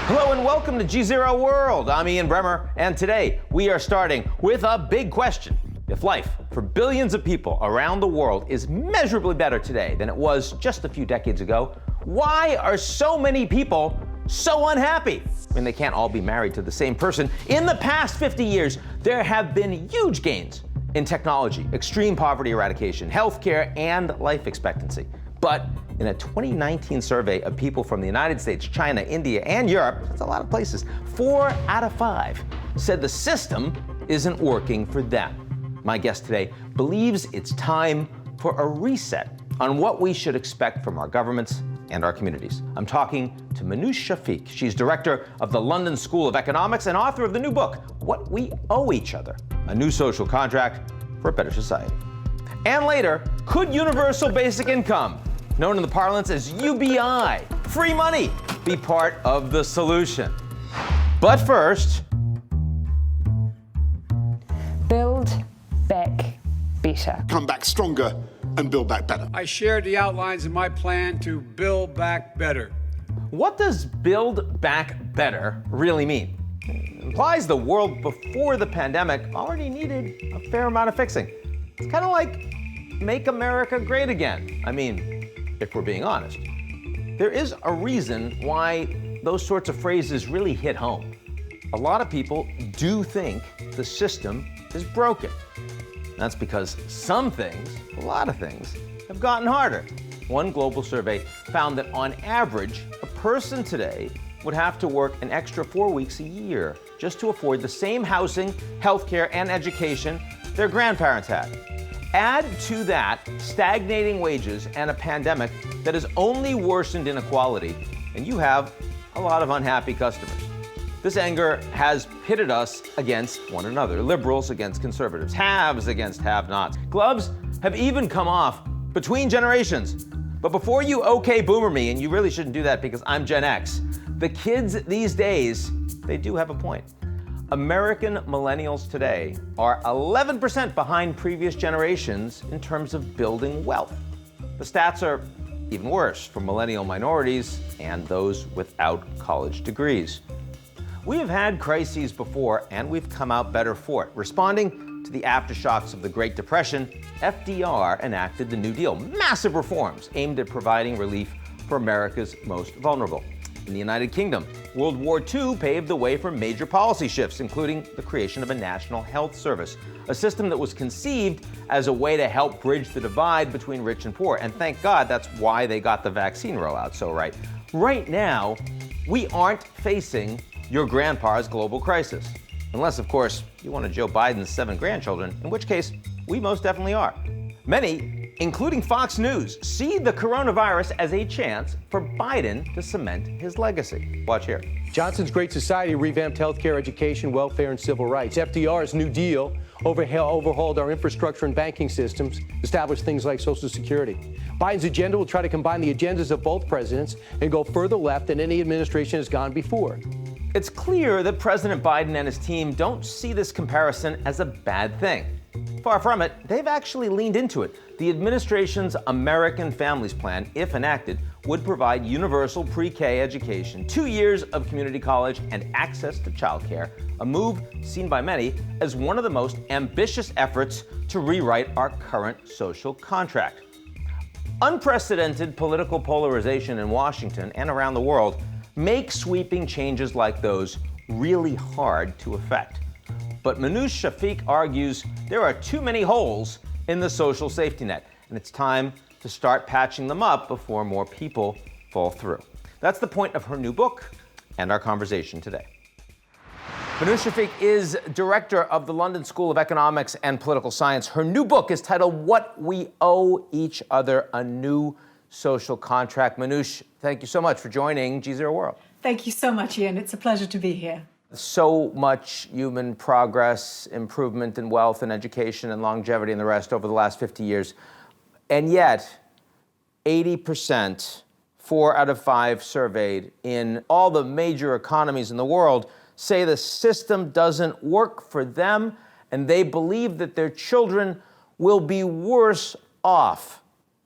Hello and welcome to GZERO World. I'm Ian Bremmer, and today we are starting with a big question. If life for billions of people around the world is measurably better today than it was just a few decades ago, why are so many people so unhappy? I mean, they can't all be married to the same person. In the past 50 years, there have been huge gains in technology, extreme poverty eradication, healthcare, and life expectancy. But in a 2019 survey of people from the United States, China, India, and Europe, that's a lot of places, 4 out of 5 said the system isn't working for them. My guest today believes it's time for a reset on what we should expect from our governments and our communities. I'm talking to Minouche Shafik. She's director of the London School of Economics and author of the new book, What We Owe Each Other, a new social contract for a better society. And later, could universal basic income, known in the parlance as UBI, free money, be part of the solution? But first, build back better. Come back stronger and build back better. I shared the outlines of my plan to build back better. what does build back better really mean? It implies the world before the pandemic already needed a fair amount of fixing. It's kind of like make America great again. I mean, if we're being honest. There is a reason why those sorts of phrases really hit home. A lot of people do think the system is broken. That's because some things, a lot of things, have gotten harder. One global survey found that on average, a person today would have to work an extra 4 weeks a year just to afford the same housing, healthcare, and education their grandparents had. Add to that stagnating wages and a pandemic that has only worsened inequality, and you have a lot of unhappy customers. This anger has pitted us against one another, liberals against conservatives, haves against have-nots. Gloves have even come off between generations. But before you okay boomer me, and you really shouldn't do that because I'm Gen X, the kids these days, they do have a point. American millennials today are 11% behind previous generations in terms of building wealth. The stats are even worse for millennial minorities and those without college degrees. We have had crises before, and we've come out better for it. Responding to the aftershocks of the Great Depression, FDR enacted the New Deal, massive reforms aimed at providing relief for America's most vulnerable. In the United Kingdom, World War II paved the way for major policy shifts, including the creation of a National Health Service, a system that was conceived as a way to help bridge the divide between rich and poor. And thank God that's why they got the vaccine rollout so right. Right now, we aren't facing your grandpa's global crisis. Unless, of course, you want Joe Biden's 7 grandchildren, in which case, we most definitely are. Many, including Fox News, see the coronavirus as a chance for Biden to cement his legacy. Watch here. Johnson's Great Society revamped healthcare, education, welfare, and civil rights. FDR's New Deal overhauled our infrastructure and banking systems, established things like Social Security. Biden's agenda will try to combine the agendas of both presidents and go further left than any administration has gone before. It's clear that President Biden and his team don't see this comparison as a bad thing. Far from it, they've actually leaned into it. The administration's American Families Plan, if enacted, would provide universal pre-K education, 2 years of community college, and access to childcare, a move seen by many as one of the most ambitious efforts to rewrite our current social contract. Unprecedented political polarization in Washington and around the world make sweeping changes like those really hard to effect. But Minouche Shafik argues there are too many holes in the social safety net, and it's time to start patching them up before more people fall through. That's the point of her new book and our conversation today. Minouche Shafik is director of the London School of Economics and Political Science. Her new book is titled What We Owe Each Other, a New Social Contract. Minouche, thank you so much for joining GZERO World. Thank you so much, Ian. It's a pleasure to be here. So much human progress, improvement in wealth and education and longevity and the rest over the last 50 years. And yet, 80%, 4 out of 5 surveyed in all the major economies in the world say the system doesn't work for them, and they believe that their children will be worse off.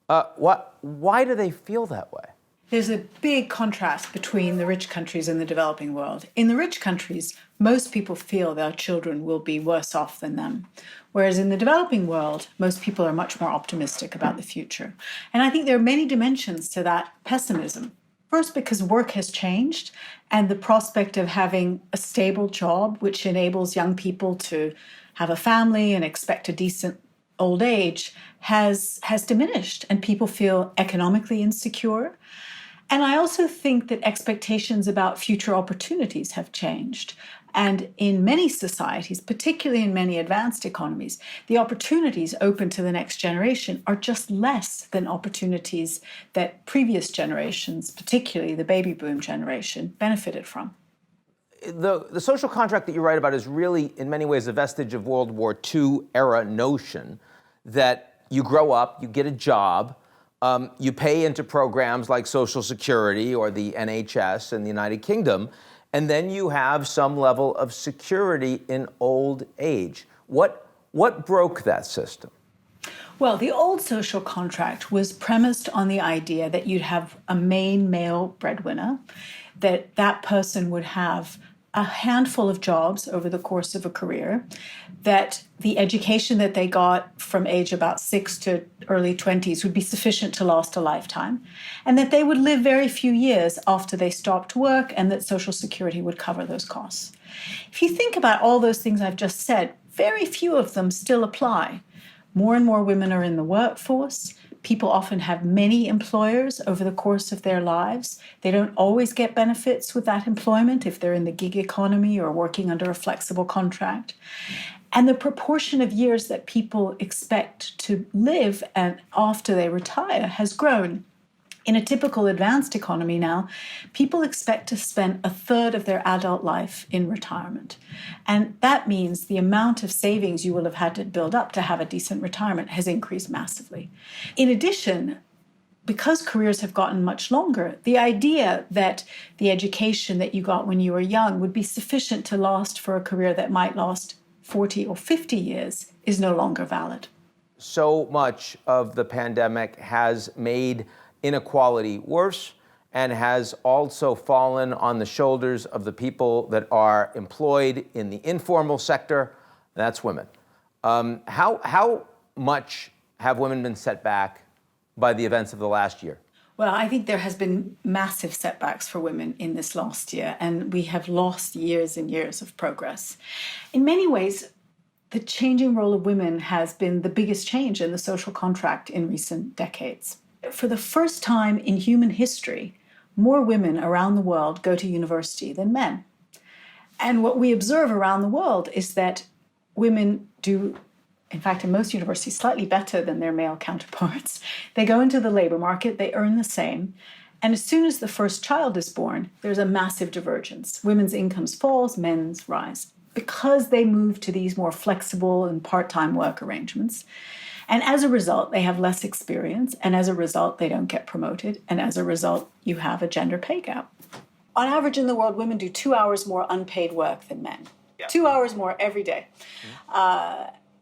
Why do they feel that way? There's a big contrast between the rich countries and the developing world. In the rich countries, most people feel their children will be worse off than them. Whereas in the developing world, most people are much more optimistic about the future. And I think there are many dimensions to that pessimism. First, because work has changed and the prospect of having a stable job, which enables young people to have a family and expect a decent old age, has diminished, and people feel economically insecure. And I also think that expectations about future opportunities have changed. And in many societies, particularly in many advanced economies, the opportunities open to the next generation are just less than opportunities that previous generations, particularly the baby boom generation, benefited from. The social contract that you write about is really, in many ways, a vestige of World War II era notion that you grow up, you get a job, you pay into programs like Social Security or the NHS in the United Kingdom, and then you have some level of security in old age. What broke that system? Well, the old social contract was premised on the idea that you'd have a main male breadwinner, that person would have a handful of jobs over the course of a career, that the education that they got from age about 6 to early 20s would be sufficient to last a lifetime, and that they would live very few years after they stopped work, and that Social Security would cover those costs. If you think about all those things I've just said, very few of them still apply. More and more women are in the workforce. People often have many employers over the course of their lives. They don't always get benefits with that employment if they're in the gig economy or working under a flexible contract. And the proportion of years that people expect to live and after they retire has grown. In a typical advanced economy now, people expect to spend a third of their adult life in retirement. And that means the amount of savings you will have had to build up to have a decent retirement has increased massively. In addition, because careers have gotten much longer, the idea that the education that you got when you were young would be sufficient to last for a career that might last 40 or 50 years is no longer valid. So much of the pandemic has made inequality worse and has also fallen on the shoulders of the people that are employed in the informal sector. That's women. How much have women been set back by the events of the last year? Well, I think there has been massive setbacks for women in this last year, and we have lost years and years of progress. In many ways, the changing role of women has been the biggest change in the social contract in recent decades. For the first time in human history, more women around the world go to university than men. And what we observe around the world is that women do, in fact, in most universities, slightly better than their male counterparts. They go into the labor market, they earn the same, and as soon as the first child is born, there's a massive divergence. Women's incomes falls, men's rise, because they move to these more flexible and part-time work arrangements. And as a result, they have less experience, and as a result, they don't get promoted, and as a result, you have a gender pay gap. On average in the world, women do 2 hours more unpaid work than men. Yeah. 2 hours more every day.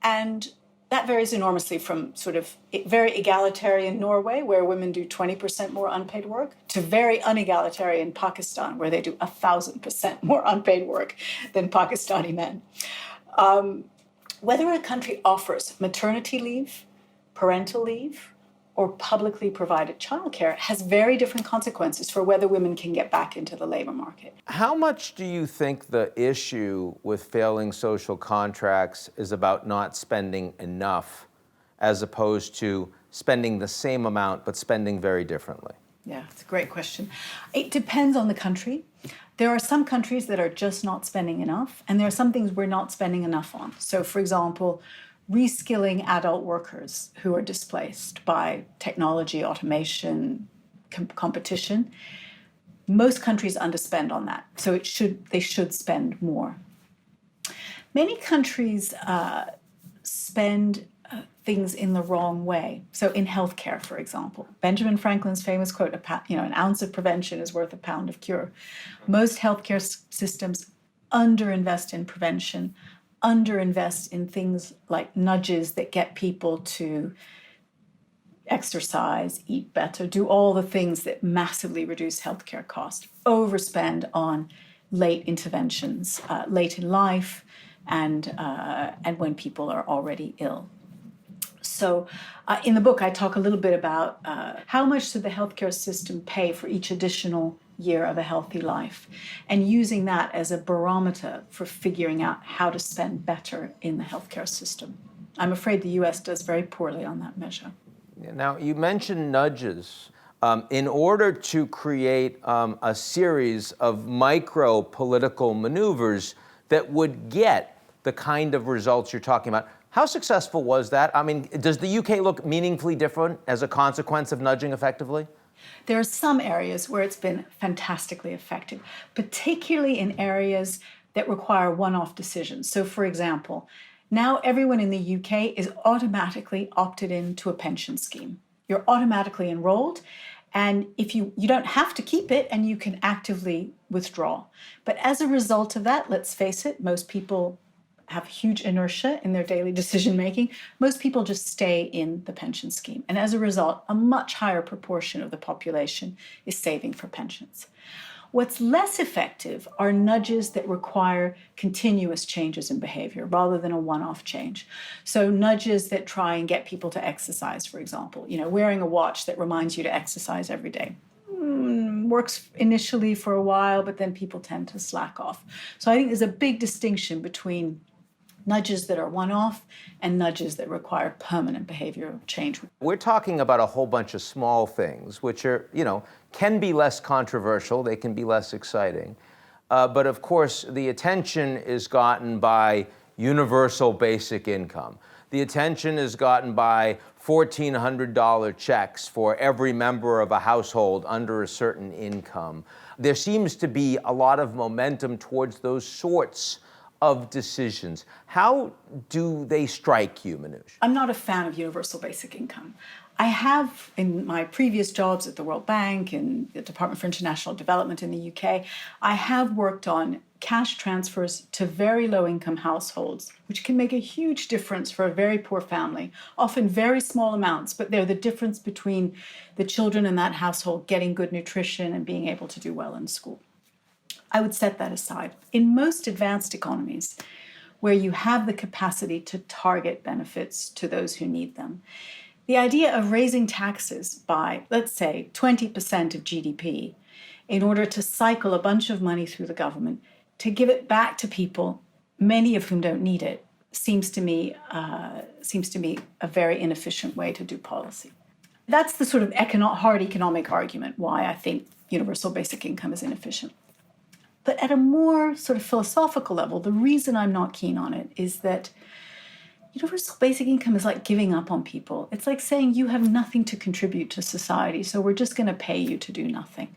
And that varies enormously from sort of very egalitarian Norway, where women do 20% more unpaid work, to very unegalitarian Pakistan, where they do 1,000% more unpaid work than Pakistani men. Whether a country offers maternity leave, parental leave, or publicly provided childcare has very different consequences for whether women can get back into the labor market. How much do you think the issue with failing social contracts is about not spending enough as opposed to spending the same amount but spending very differently? Yeah, it's a great question. It depends on the country. There are some countries that are just not spending enough, and there are some things we're not spending enough on. So, for example, reskilling adult workers who are displaced by technology, automation, competition. Most countries underspend on that, so they should spend more. Many countries spend things in the wrong way. So in healthcare, for example, Benjamin Franklin's famous quote, an ounce of prevention is worth a pound of cure. Most healthcare systems underinvest in prevention, underinvest in things like nudges that get people to exercise, eat better, do all the things that massively reduce healthcare costs, overspend on late interventions, late in life, and when people are already ill. So in the book, I talk a little bit about how much should the healthcare system pay for each additional year of a healthy life, and using that as a barometer for figuring out how to spend better in the healthcare system. I'm afraid the US does very poorly on that measure. Now, you mentioned nudges. In order to create a series of micro political maneuvers that would get the kind of results you're talking about, how successful was that? I mean, does the UK look meaningfully different as a consequence of nudging effectively? There are some areas where it's been fantastically effective, particularly in areas that require one-off decisions. So, for example, now everyone in the UK is automatically opted into a pension scheme. You're automatically enrolled, and if you don't have to keep it, and you can actively withdraw. But as a result of that, let's face it, most people have huge inertia in their daily decision making. Most people just stay in the pension scheme. And as a result, a much higher proportion of the population is saving for pensions. What's less effective are nudges that require continuous changes in behavior rather than a one-off change. So nudges that try and get people to exercise, for example, wearing a watch that reminds you to exercise every day. Works initially for a while, but then people tend to slack off. So I think there's a big distinction between nudges that are one-off and nudges that require permanent behavioral change. We're talking about a whole bunch of small things, which are, can be less controversial, they can be less exciting. But of course, the attention is gotten by universal basic income. The attention is gotten by $1,400 checks for every member of a household under a certain income. There seems to be a lot of momentum towards those sorts of decisions. How do they strike you, Minouche? I'm not a fan of universal basic income. I have, in my previous jobs at the World Bank and the Department for International Development in the UK, I have worked on cash transfers to very low-income households, which can make a huge difference for a very poor family, often very small amounts, but they're the difference between the children in that household getting good nutrition and being able to do well in school. I would set that aside. In most advanced economies, where you have the capacity to target benefits to those who need them, the idea of raising taxes by, let's say, 20% of GDP in order to cycle a bunch of money through the government to give it back to people, many of whom don't need it, seems to me a very inefficient way to do policy. That's the sort of hard economic argument why I think universal basic income is inefficient. But at a more sort of philosophical level, the reason I'm not keen on it is that universal basic income is like giving up on people. It's like saying you have nothing to contribute to society, so we're just going to pay you to do nothing.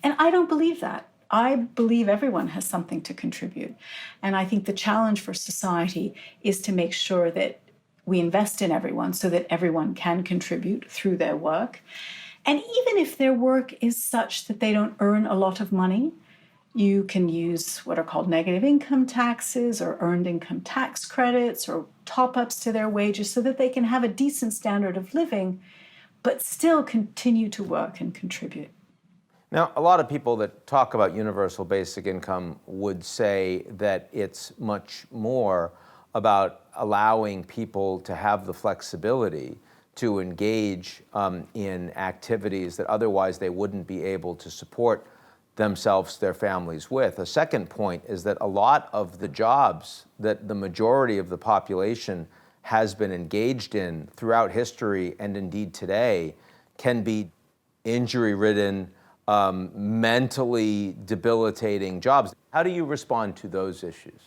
And I don't believe that. I believe everyone has something to contribute. And I think the challenge for society is to make sure that we invest in everyone so that everyone can contribute through their work. And even if their work is such that they don't earn a lot of money, you can use what are called negative income taxes or earned income tax credits or top-ups to their wages so that they can have a decent standard of living, but still continue to work and contribute. Now, a lot of people that talk about universal basic income would say that it's much more about allowing people to have the flexibility to engage in activities that otherwise they wouldn't be able to support themselves, their families with. A second point is that a lot of the jobs that the majority of the population has been engaged in throughout history and indeed today can be injury-ridden, mentally debilitating jobs. How do you respond to those issues?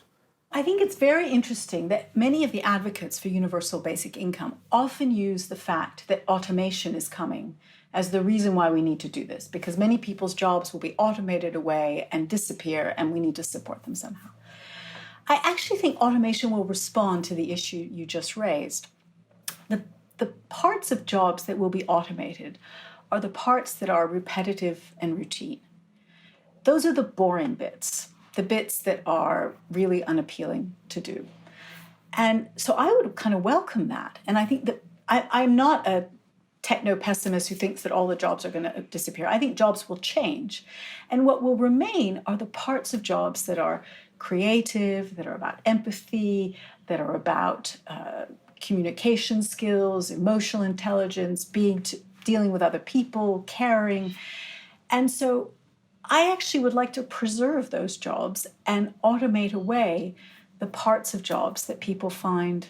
I think it's very interesting that many of the advocates for universal basic income often use the fact that automation is coming as the reason why we need to do this, because many people's jobs will be automated away and disappear, and we need to support them somehow. I actually think automation will respond to the issue you just raised. The parts of jobs that will be automated are the parts that are repetitive and routine. Those are the boring bits, the bits that are really unappealing to do. And so I would kind of welcome that. And I think that I'm not a techno-pessimist who thinks that all the jobs are going to disappear. I think jobs will change. And what will remain are the parts of jobs that are creative, that are about empathy, that are about communication skills, emotional intelligence, dealing with other people, caring. And so I actually would like to preserve those jobs and automate away the parts of jobs that people find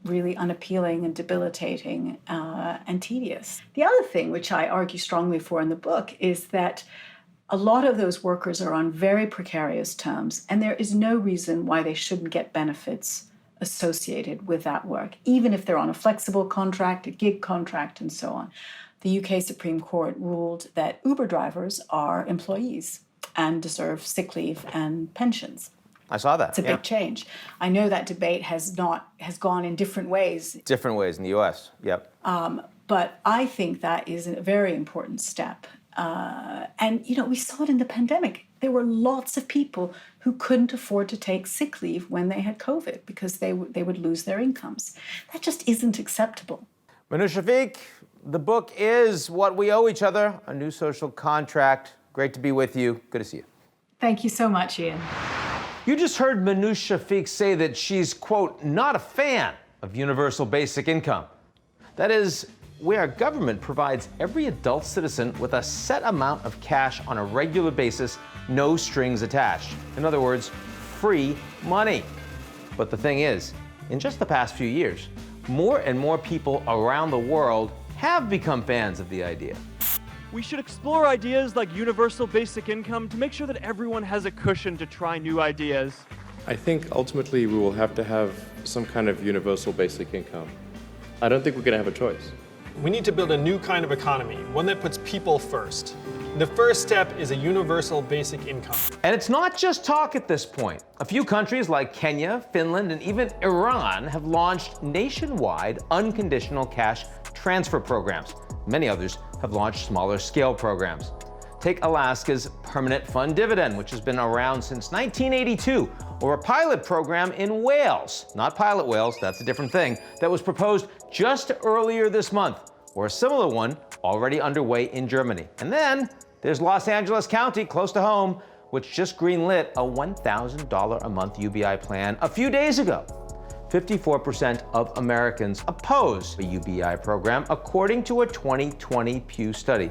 really unappealing and debilitating and tedious. The other thing, which I argue strongly for in the book, is that a lot of those workers are on very precarious terms, and there is no reason why they shouldn't get benefits associated with that work, even if they're on a flexible contract, a gig contract, and so on. The UK Supreme Court ruled that Uber drivers are employees and deserve sick leave and pensions. I saw that. It's a big change. I know that debate has gone in different ways. Different ways in the US, yep. But I think that is a very important step. And, we saw it in the pandemic. There were lots of people who couldn't afford to take sick leave when they had COVID because they would lose their incomes. That just isn't acceptable. Minouche Shafik, the book is What We Owe Each Other, A New Social Contract. Great to be with you. Good to see you. Thank you so much, Ian. You just heard Minouche Shafik say that she's, quote, not a fan of universal basic income. That is, where government provides every adult citizen with a set amount of cash on a regular basis, no strings attached. In other words, free money. But the thing is, in just the past few years, more and more people around the world have become fans of the idea. We should explore ideas like universal basic income to make sure that everyone has a cushion to try new ideas. I think ultimately we will have to have some kind of universal basic income. I don't think we're going to have a choice. We need to build a new kind of economy, one that puts people first. The first step is a universal basic income. And it's not just talk at this point. A few countries like Kenya, Finland, and even Iran have launched nationwide unconditional cash transfer programs. Many others have launched smaller scale programs. Take Alaska's Permanent Fund Dividend, which has been around since 1982, or a pilot program in Wales, not pilot whales, that's a different thing, that was proposed just earlier this month, or a similar one already underway in Germany. And then there's Los Angeles County, close to home, which just greenlit a $1,000 a month UBI plan a few days ago. 54% of Americans oppose a UBI program, according to a 2020 Pew study.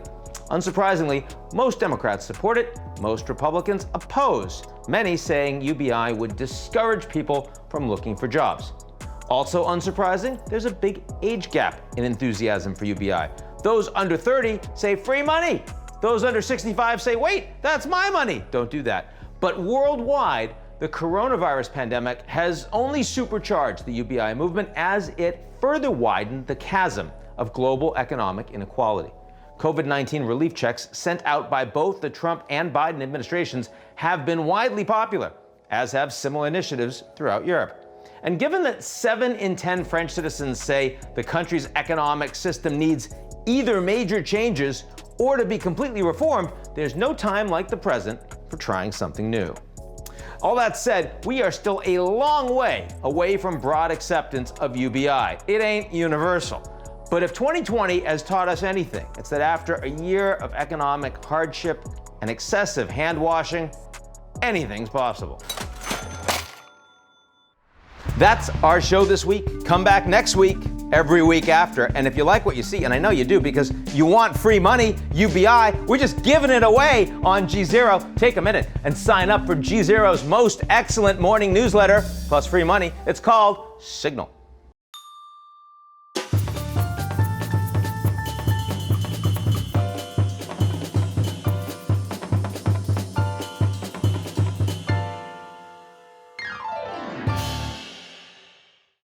Unsurprisingly, most Democrats support it, most Republicans oppose, many saying UBI would discourage people from looking for jobs. Also unsurprising, there's a big age gap in enthusiasm for UBI. Those under 30 say free money. Those under 65 say, wait, that's my money. Don't do that. But worldwide, the coronavirus pandemic has only supercharged the UBI movement as it further widened the chasm of global economic inequality. COVID-19 relief checks sent out by both the Trump and Biden administrations have been widely popular, as have similar initiatives throughout Europe. And given that 7 in 10 French citizens say the country's economic system needs either major changes or to be completely reformed, there's no time like the present for trying something new. All that said, we are still a long way away from broad acceptance of UBI. It ain't universal. But if 2020 has taught us anything, it's that after a year of economic hardship and excessive hand washing, anything's possible. That's our show this week. Come back next week, every week after. And if you like what you see, and I know you do because you want free money, UBI, we're just giving it away on GZERO. Take a minute and sign up for GZERO's most excellent morning newsletter, plus free money. It's called Signal.